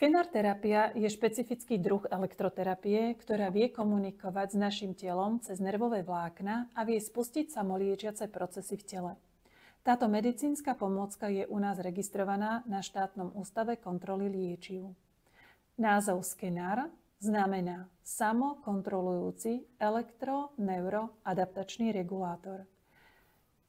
Skenar terapia je špecifický druh elektroterapie, ktorá vie komunikovať s našim telom cez nervové vlákna a vie spustiť samoliečiace procesy v tele. Táto medicínska pomôcka je u nás registrovaná na štátnom ústave kontroly liečiv. Názov skenár znamená samokontrolujúci elektro-neuro-adaptačný regulátor.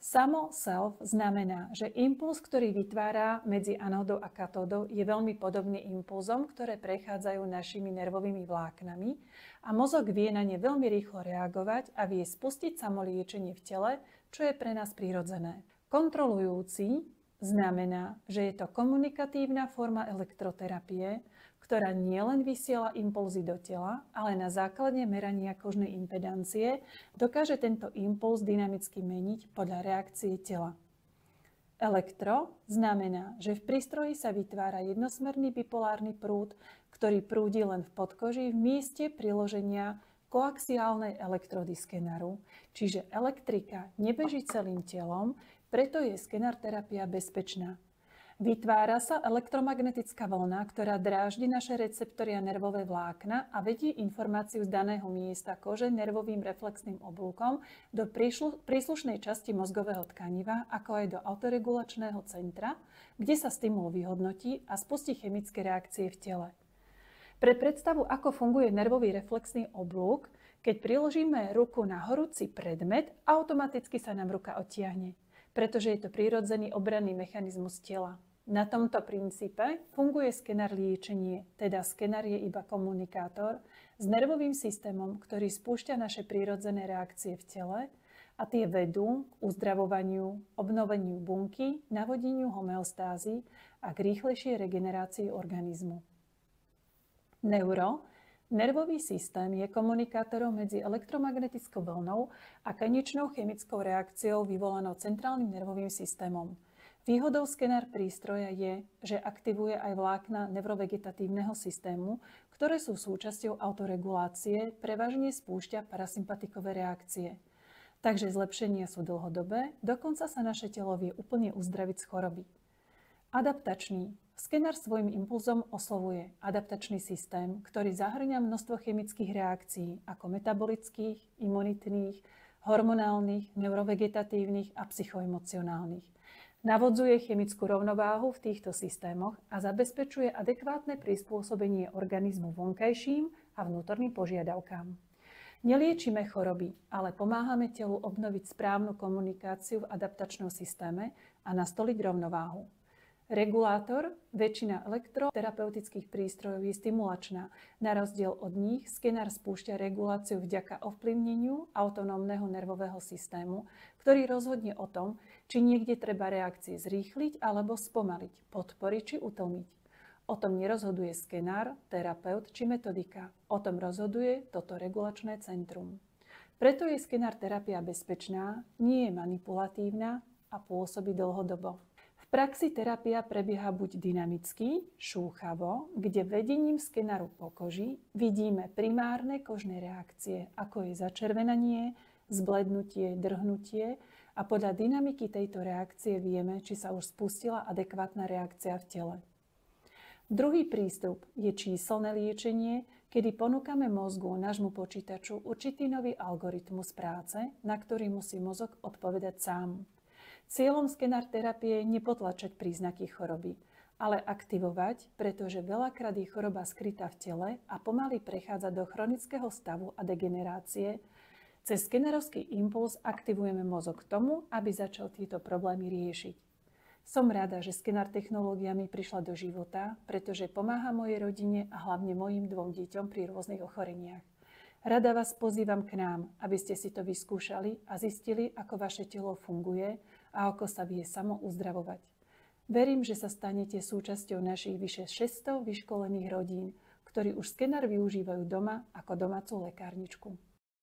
Samo self znamená, že impuls, ktorý vytvára medzi anódou a katódou, je veľmi podobný impulzom, ktoré prechádzajú našimi nervovými vláknami a mozog vie na ne veľmi rýchlo reagovať a vie spustiť samoliečenie v tele, čo je pre nás prirodzené. Kontrolujúci znamená, že je to komunikatívna forma elektroterapie, ktorá nielen vysiela impulzy do tela, ale na základe merania kožnej impedancie dokáže tento impuls dynamicky meniť podľa reakcie tela. Elektro znamená, že v prístroji sa vytvára jednosmerný bipolárny prúd, ktorý prúdi len v podkoži v mieste priloženia koaxiálnej elektrody skenaru, čiže elektrika nebeží celým telom, preto je skenár terapia bezpečná. Vytvára sa elektromagnetická vlna, ktorá dráždi naše receptory a nervové vlákna a vedie informáciu z daného miesta kože nervovým reflexným oblúkom do príslušnej časti mozgového tkaniva, ako aj do autoregulačného centra, kde sa stimul vyhodnotí a spustí chemické reakcie v tele. Pre predstavu, ako funguje nervový reflexný oblúk, keď priložíme ruku na horúci predmet, automaticky sa nám ruka odtiahne, pretože je to prirodzený obranný mechanizmus tela. Na tomto princípe funguje skenár liečenie, teda skenár je iba komunikátor s nervovým systémom, ktorý spúšťa naše prirodzené reakcie v tele a tie vedú k uzdravovaniu, obnoveniu bunky, navodeniu homeostázy a k rýchlejšej regenerácii organizmu. Nervový systém je komunikátorom medzi elektromagnetickou vlnou a konečnou chemickou reakciou vyvolanou centrálnym nervovým systémom. Výhodou skenár prístroja je, že aktivuje aj vlákna neurovegetatívneho systému, ktoré sú súčasťou autoregulácie, prevažne spúšťa parasympatikové reakcie. Takže zlepšenia sú dlhodobé, dokonca sa naše telo vie úplne uzdraviť z choroby. Adaptačný. Skenár svojim impulzom oslovuje adaptačný systém, ktorý zahŕňa množstvo chemických reakcií ako metabolických, imunitných, hormonálnych, neurovegetatívnych a psychoemocionálnych. Navodzuje chemickú rovnováhu v týchto systémoch a zabezpečuje adekvátne prispôsobenie organizmu vonkajším a vnútorným požiadavkám. Neliečime choroby, ale pomáhame telu obnoviť správnu komunikáciu v adaptačnom systéme a nastoliť rovnováhu. Regulátor, väčšina elektroterapeutických prístrojov je stimulačná. Na rozdiel od nich, skenár spúšťa reguláciu vďaka ovplyvneniu autonómneho nervového systému, ktorý rozhodne o tom, či niekde treba reakcie zrýchliť alebo spomaliť, podporiť či utlmiť. O tom nerozhoduje skenár, terapeut či metodika. O tom rozhoduje toto regulačné centrum. Preto je skenár terapia bezpečná, nie je manipulatívna a pôsobí dlhodobo. V praxi terapia prebieha buď dynamicky, šúchavo, kde vedením skenáru po koži vidíme primárne kožné reakcie, ako je začervenanie, zblednutie, drhnutie a podľa dynamiky tejto reakcie vieme, či sa už spustila adekvátna reakcia v tele. Druhý prístup je číselné liečenie, kedy ponúkame mozgu, nášmu počítaču, určitý nový algoritmus práce, na ktorý musí mozog odpovedať sám. Cieľom skenár terapie je nepotlačať príznaky choroby, ale aktivovať, pretože veľakrát je choroba skrytá v tele a pomaly prechádza do chronického stavu a degenerácie. Cez skenerovský impuls aktivujeme mozog k tomu, aby začal tieto problémy riešiť. Som rada, že skenár technológia mi prišla do života, pretože pomáha mojej rodine a hlavne mojim 2 deťom pri rôznych ochoreniach. Rada vás pozývam k nám, aby ste si to vyskúšali a zistili, ako vaše telo funguje a ako sa vie samo uzdravovať. Verím, že sa stanete súčasťou našich vyše 600 vyškolených rodín, ktorí už skenár využívajú doma ako domácu lekárničku.